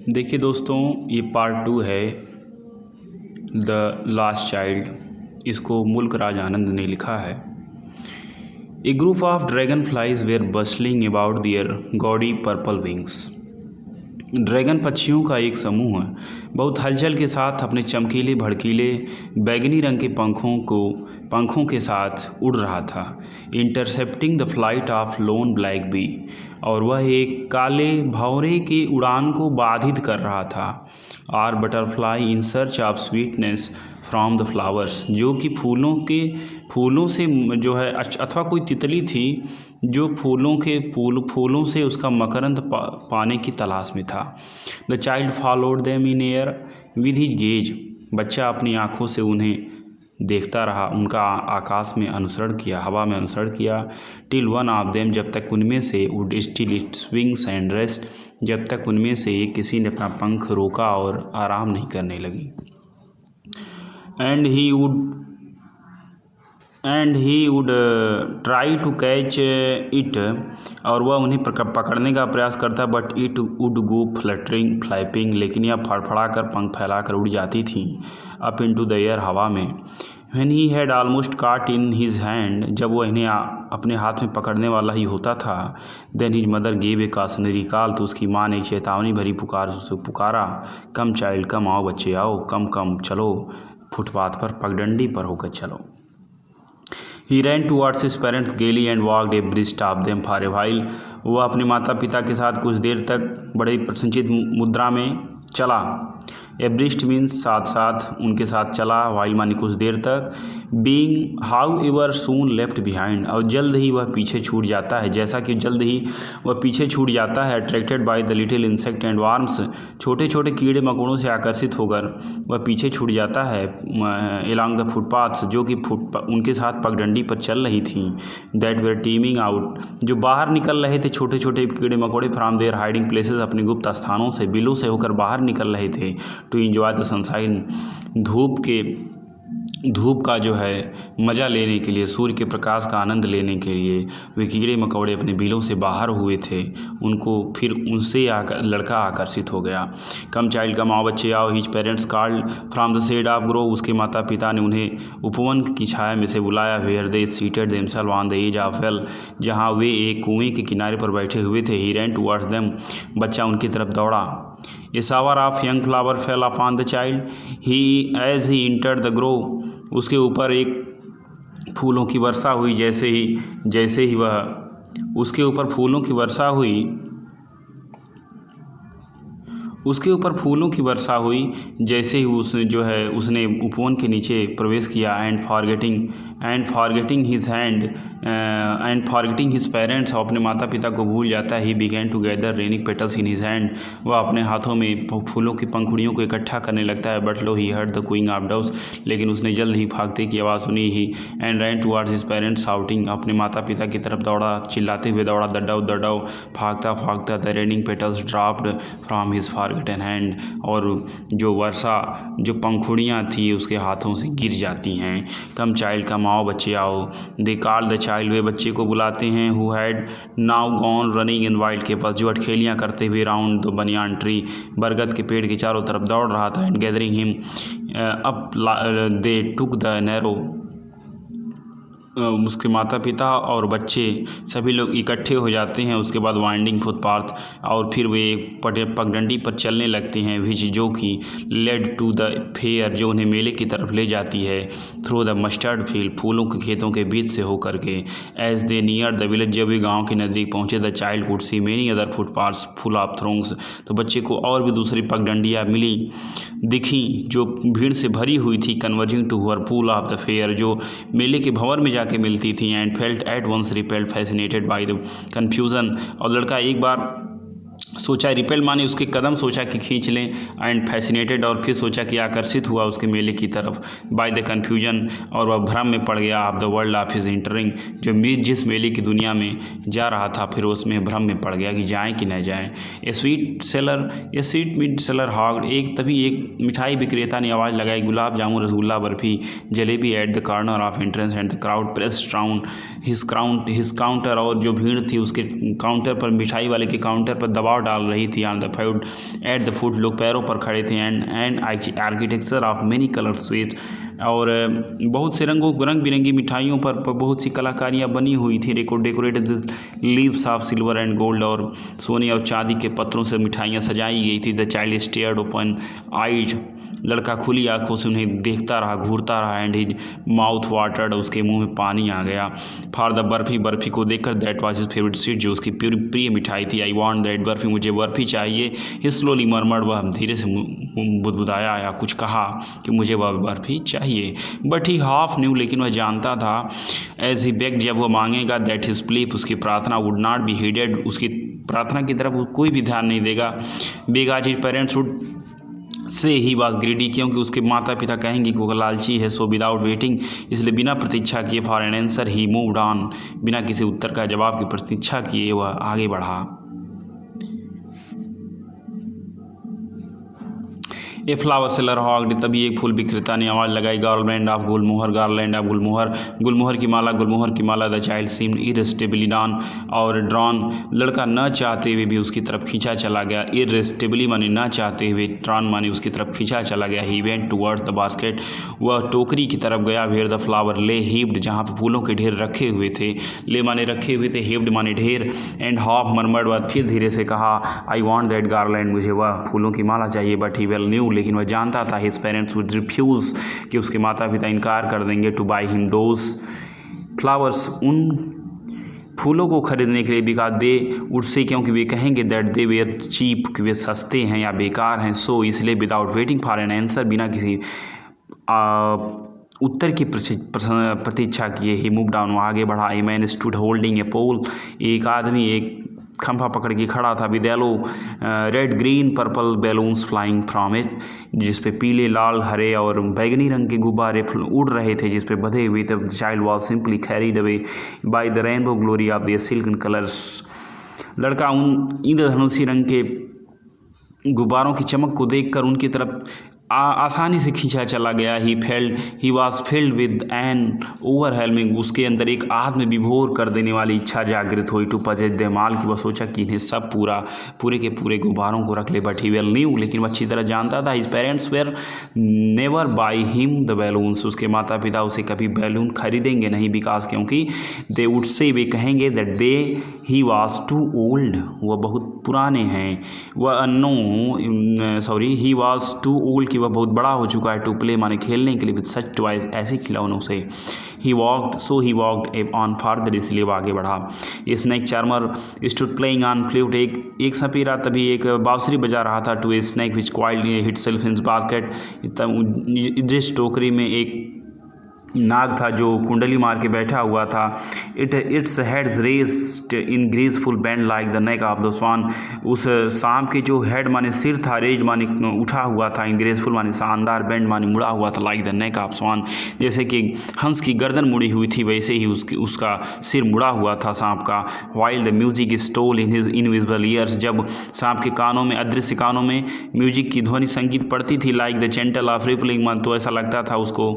देखिए दोस्तों, ये पार्ट 2 है द लास्ट चाइल्ड। इसको मुल्क राज आनंद ने लिखा है। A group of dragonflies were bustling about their gaudy purple wings. Dragon पक्षियों का एक समूह बहुत हलचल के साथ अपने चमकीले भड़कीले बैगनी रंग के पंखों के साथ उड़ रहा था, intercepting the flight of lone black bee. और वह एक काले भंवरे की उड़ान को बाधित कर रहा था। Or butterfly in search of sweetness from the flowers, जो कि फूलों से जो है, अथवा कोई तितली थी जो फूलों से उसका मकरंद पाने की तलाश में था। The child followed them in air with his gaze. बच्चा अपनी आँखों से उन्हें देखता रहा, उनका आकाश में अनुसरण किया, हवा में अनुसरण किया। टिल वन ऑफ देम, जब तक उनमें से would still its wings and rest, जब तक उनमें से एक किसी ने अपना पंख रोका और आराम नहीं करने लगी। And he would try to catch it, और वह उन्हें पकड़ने का प्रयास करता, but it would go flapping, लेकिन यह फड़फड़ा कर पंख फैलाकर उड़ जाती थी अप इनटू द एयर, हवा में। व्हेन ही हैड ऑलमोस्ट काट इन हिज हैंड, जब वह इन्हें अपने हाथ में पकड़ने वाला ही होता था, then his mother gave a cautionary call, तो उसकी माँ ने एक चेतावनी भरी पुकार उसे पुकारा, कम चाइल्ड कम, आओ बच्चे आओ, कम चलो, फुटपाथ पर पगडंडी पर होकर चलो। He ran towards his parents gaily and walked abreast of them for a while. वह अपने माता पिता के साथ कुछ देर तक बड़े प्रसन्नचित मुद्रा में चला। एब्रिस्ट मीन्स साथ साथ, उनके साथ चला, वाइल मानी कुछ देर तक। Being how ever soon left behind, और जल्द ही वह पीछे छूट जाता है, जैसा कि जल्द ही वह पीछे छूट जाता है। Attracted by the little insect and warms, छोटे छोटे कीड़े मकोड़ों से आकर्षित होकर वह पीछे छूट जाता है। एलॉन्ग द फुटपाथ्स, जो कि उनके साथ पगडंडी पर चल रही थी। दैट वेर टीमिंग आउट, जो बाहर निकल रहे थे, छोटे छोटे कीड़े मकोड़े फ्रॉम देयर हाइडिंग प्लेसेस, अपने गुप्त स्थानों से, बिलों से होकर बाहर निकल रहे थे। टू एंजॉय द सनशाइन, धूप का जो है मज़ा लेने के लिए, सूर्य के प्रकाश का आनंद लेने के लिए वे कीड़े मकोड़े अपने बिलों से बाहर हुए थे। उनको फिर उनसे लड़का आकर्षित हो गया। कम चाइल्ड कम, आओ बच्चे आओ, his parents called from the shade of grove, उसके माता पिता ने उन्हें उपवन की छाया में से बुलाया। Where they seated themselves on the edge of well, जहाँ वे एक कुएं के किनारे पर बैठे हुए थे। ही रैन टुवर्ड्स देम, बच्चा उनकी तरफ दौड़ा। A shower of young flower fell upon the child, he as he entered the grove, उसके ऊपर एक फूलों की वर्षा हुई। जैसे ही वह उसके ऊपर फूलों की वर्षा हुई, जैसे ही उसने उपवन के नीचे प्रवेश किया। एंड फॉरगेटिंग हिज पेरेंट्स, अपने माता पिता को भूल जाता है। He began to gather raining petals in his hand, वह अपने हाथों में फूलों की पंखुड़ियों को इकट्ठा करने लगता है। But lo he heard the cooing of doves, लेकिन उसने जल्द ही भागते की आवाज़ सुनी ही। And ran towards his parents shouting, अपने माता पिता की तरफ दौड़ा, चिल्लाते हुए दौड़ा। द डव, भागता the raining petals dropped from his forgotten hand, और जो पंखुड़ियाँ थी उसके हाथों से गिर जाती हैं। कम चाइल्ड कम, आओ बच्चे आओ। दे कॉल द चाइल्ड, वे बच्चे को बुलाते हैं। Who had now gone running in wild capers, जो अटखेलियाँ करते हुए राउंड द बनियान ट्री, बरगद के पेड़ के चारों तरफ दौड़ रहा था। And gathering him up they took the narrow, उसके माता पिता और बच्चे सभी लोग इकट्ठे हो जाते हैं। उसके बाद वाइंडिंग फुटपाथ, और फिर वे पगडंडी पर चलने लगते हैं। विच, जो कि लेड टू द फेयर, जो उन्हें मेले की तरफ ले जाती है। थ्रू द मस्टर्ड फील्ड, फूलों के खेतों के बीच से होकर के। As they near the village, जब वे गाँव के नज़दीक पहुँचे, the child could see many other footpaths full of throngs, तो बच्चे को और भी दूसरी पगडंडियाँ दिखी जो भीड़ से भरी हुई थी। Converging to whirlpool of the fair, जो मेले के भंवर में जाके मिलती थी। And felt at once repelled fascinated by the confusion, और लड़का एक बार सोचा, रिपेल माने उसके कदम सोचा कि खींच लें, एंड फैसिनेटेड, और फिर सोचा कि आकर्षित हुआ उसके मेले की तरफ। बाय द कन्फ्यूजन, और वह भ्रम में पड़ गया। Of the world of his entering, जो जिस मेले की दुनिया में जा रहा था, फिर उसमें भ्रम में पड़ गया कि जाएं कि न जाएं। A sweetmeat seller hawked, तभी एक मिठाई विक्रेता ने आवाज़ लगाई, gulab jamun, rasgulla, barfi, jalebi at the corner of entrance, and the crowd pressed round his counter, और जो भीड़ थी उसके काउंटर पर, मिठाई वाले के काउंटर पर दबाव डाल रही थी। On the foot at the foot, लोग पैरों पर खड़े थे। And architecture of many colour sweets, और बहुत से रंग बिरंगी मिठाइयों पर बहुत सी कलाकारियाँ बनी हुई थी। Decorated leaves of silver and gold, और सोने और चांदी के पत्रों से मिठाइयाँ सजाई गई थी। The child stared open eyes, लड़का खुली आंखों से उन्हें देखता रहा, घूरता रहा। एंड हिज माउथ वाटर्ड, उसके मुंह में पानी आ गया। फॉर द बर्फ़ी, बर्फ़ी को देखकर। That was his favourite sweet, जो उसकी प्रिय मिठाई थी। आई वॉन्ट दैट बर्फ़ी, मुझे बर्फ़ी चाहिए। ही स्लोली मरमर्ड, वह धीरे से बुदबुदाया या कुछ कहा कि मुझे वह बर्फ़ी चाहिए। बट ही हाफ न्यू, लेकिन वह जानता था। एज ही बेग्ड, जब वह मांगेगा। दैट हिज प्लीप, उसकी प्रार्थना वुड नॉट बी हीडेड, उसकी प्रार्थना की तरफ कोई भी ध्यान नहीं देगा। Because his parents would say he was greedy, क्योंकि उसके माता पिता कहेंगे कि वो लालची है। सो विदाउट वेटिंग, इसलिए बिना प्रतीक्षा किए। For an answer he moved on, बिना किसी उत्तर का जवाब की प्रतीक्षा किए वह आगे बढ़ा। ए फ्लावर सेलर हॉग्ड, तभी एक फूल विक्रेता ने आवाज़ लगाई। Garland of gulmohar, garland of gulmohar, गुलमोहर की माला, गुलमोहर की माला। The child seemed irresistibly drawn, लड़का न चाहते हुए भी उसकी तरफ खींचा चला गया। इररेस्टिबली माने न चाहते हुए, ड्रॉन माने उसकी तरफ खींचा चला गया। He went towards the basket, वह टोकरी की तरफ गया। वेयर द फ्लावर ले हीप्ड, जहाँ पर फूलों के ढेर रखे हुए थे। ले माने रखे हुए थे, हीप्ड माने ढेर। एंड हाफ मरमर्ड, वह फिर धीरे से कहा, आई वॉन्ट दैट गार्लैंड, मुझे वह फूलों की माला चाहिए। बट ही वेल न्यू, लेकिन वह जानता था। हिज पेरेंट्स वुड रिफ्यूज़, कि उसके माता पिता इनकार कर देंगे। Two by him those flowers, उन फूलों को खरीदने के लिए। बिकॉज दे वुड से, क्योंकि वे कहेंगे दैट दे वेयर चीप, कि वे सस्ते हैं या बेकार हैं। सो इसलिए without waiting for an answer, बिना किसी उत्तर की प्रतीक्षा किए ही मूव डाउन, वहाँ आगे बढ़ा। A man stood holding a pole, एक आदमी एक खंभा पकड़ के खड़ा था। With yellow red green purple balloons flying from it, जिस पे पीले लाल हरे और बैगनी रंग के गुब्बारे उड़ रहे थे, जिस पे बधे हुए थे। Child was simply carried away by the rainbow glory of the silken colours, लड़का उन इंद्रधनुषी रंग के गुब्बारों की चमक को देखकर उनकी तरफ आसानी से खींचा चला गया। He was filled with N overwhelming, उसके अंदर एक आत्मविभोर कर देने वाली इच्छा जागृत हुई। टू पजेज द माल, की वह सोचा कि इन्हें सब पूरे के पूरे गुब्बारों को रख ले। बट ही वेल न्यू, लेकिन वह अच्छी तरह जानता था। His parents were never buy him the balloons, उसके माता पिता उसे कभी बैलून खरीदेंगे नहीं। बिकॉज, क्योंकि दे वुड से, वे कहेंगे that they he was too old, वह बहुत पुराने हैं। वह ही वॉज टू ओल्ड, वह बहुत बड़ा हो चुका है। टू प्ले माने खेलने के लिए। विद सच टॉयज, ऐसे खिलौनों से। ही वॉक्ड ऑन फर्दर, इसलिए वो आगे बढ़ा। Snake charmer stood playing on flute, एक सपेरा तभी एक बांसुरी बजा रहा था। To a snake which coiled itself in basket, जिस टोकरी में एक नाग था जो कुंडली मार के बैठा हुआ था। Its heads raised in graceful bend like the neck of the swan, उस सांप के जो हेड माने सिर था, रेज माने उठा हुआ था। इन ग्रेसफुल माने शानदार, बैंड माने मुड़ा हुआ था। लाइक द नेक ऑफ स्वान, जैसे कि हंस की गर्दन मुड़ी हुई थी, वैसे ही उसका सिर मुड़ा हुआ था सांप का। While the music stole in his invisible ears, जब सांप के कानों में, अदृश्य कानों में म्यूजिक की ध्वनि संगीत पड़ती थी। लाइक द चेंटल ऑफ रिपलिंग मन, तो ऐसा लगता था उसको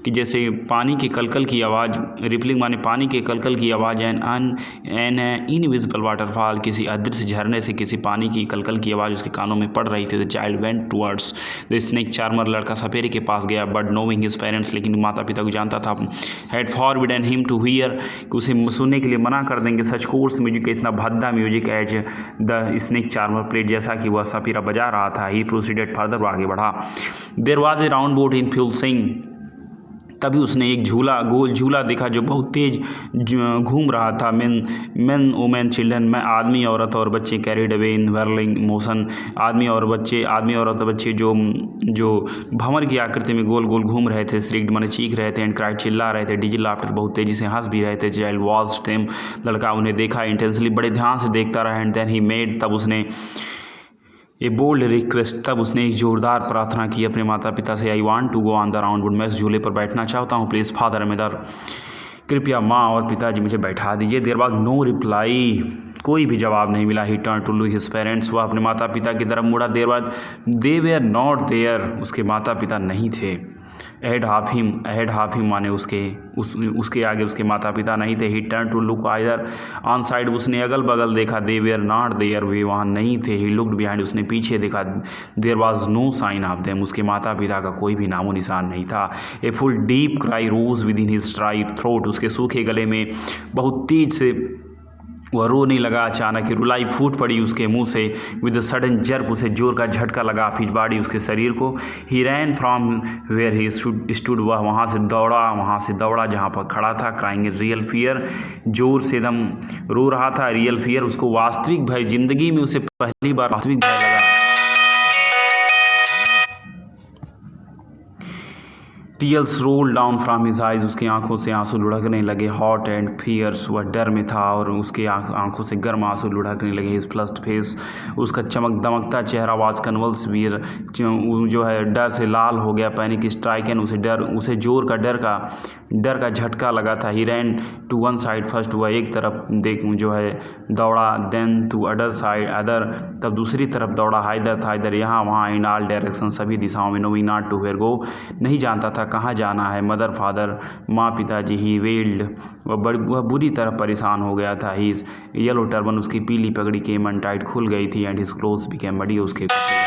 कि जैसे पानी के कलकल की आवाज़। रिपलिंग माने पानी के कलकल की आवाज़। एन इनविजिबल वाटरफॉल, किसी अदृश्य झरने से किसी पानी की कलकल की आवाज़ उसके कानों में पड़ रही थी। The child went towards the snake charmer, लड़का सपेरे के पास गया। बट नोइंग हिज पेरेंट्स, लेकिन माता पिता को जानता था। Had forbidden him to hear, उसे सुनने के लिए मना कर देंगे। सच कोर्स म्यूजिक, इतना भद्दा music as the snake charmer played, जैसा कि वह सपेरा बजा रहा था। ही प्रोसीडेड फर्दर, आगे बढ़ा। There was a roundabout in full swing, तभी उसने एक गोल झूला देखा जो बहुत तेज घूम रहा था। मेन वुमेन चिल्ड्रन, में आदमी औरत और बच्चे। Carried away in whirling motion, आदमी औरत बच्चे जो भंवर की आकृति में गोल गोल घूम रहे थे। श्रीक्ड माने चीख रहे थे। एंड क्राइड, चिल्ला रहे थे। डिजी लाफ्टर, बहुत तेजी से हंस भी रहे थे। चाइल्ड वॉच देम, लड़का उन्हें देखा इंटेंसली, बड़े ध्यान से देखता रहा। एंड देन ही मेड, तब उसने ए बोल्ड रिक्वेस्ट, तब उसने एक जोरदार प्रार्थना की अपने माता पिता से। I want to go on the round wood, मैं इस झूले पर बैठना चाहता हूँ। प्लीज़ फादर मदर, कृपया माँ और पिताजी मुझे बैठा दीजिए। देयर वाज नो रिप्लाई, कोई भी जवाब नहीं मिला। He turn to his parents, वह अपने माता पिता की तरफ मुड़ा। दे वेयर नॉट देयर, उसके माता पिता नहीं थे। अहेड हाफ हिम माने उसके आगे उसके माता पिता नहीं थे। He turn to look either on side, उसने अगल बगल देखा। दे वेयर नॉट देयर, वे वहाँ नहीं थे। ही लुक्ड बिहाइंड, उसने पीछे देखा। There was no sign of them, उसके माता पिता का कोई भी नामो निशान नहीं था। A full deep cry rose within his dry throat, उसके सूखे गले में बहुत तेज से वह रोने लगा। अचानक रुलाई फूट पड़ी उसके मुंह से। विद सडन जर्क, उसे जोर का झटका लगा फिज बॉडी, उसके शरीर को। He ran from where he stood, वह वहाँ से दौड़ा जहाँ पर खड़ा था। क्राइंग रियल फियर, जोर से एकदम रो रहा था। रियल फियर, उसको वास्तविक भय, जिंदगी में उसे पहली बार वास्तविक भय लगा। Tears roll down from his eyes, उसकी आंखों से आंसू लुढ़कने लगे। हॉट एंड फियर्स, वह डर में था और उसके आंखों से गर्म आंसू लुढ़कने लगे। हिज फ्लस्ड फेस, उसका चमक दमकता चेहरा वाज कन्वल्स वियर, जो है डर से लाल हो गया। पैनिक स्ट्राइकन, उसे जोर का डर का झटका लगा था। He ran to one side first, वह एक तरफ जो है दौड़ा। Then to other side other, तब दूसरी तरफ दौड़ा। हाइदर था इधर यहाँ वहाँ, इन ऑल डायरेक्शन, सभी दिशाओं में। नोइंग नॉट टू वेयर गो, नहीं जानता था कहाँ जाना है। मदर फादर, माँ पिताजी। ही वेल्ड, वह बुरी तरह परेशान हो गया था। ही येलो टर्बन, उसकी पीली पगड़ी केम अनटाइड, खुल गई थी। And his clothes became muddy, उसके कपड़े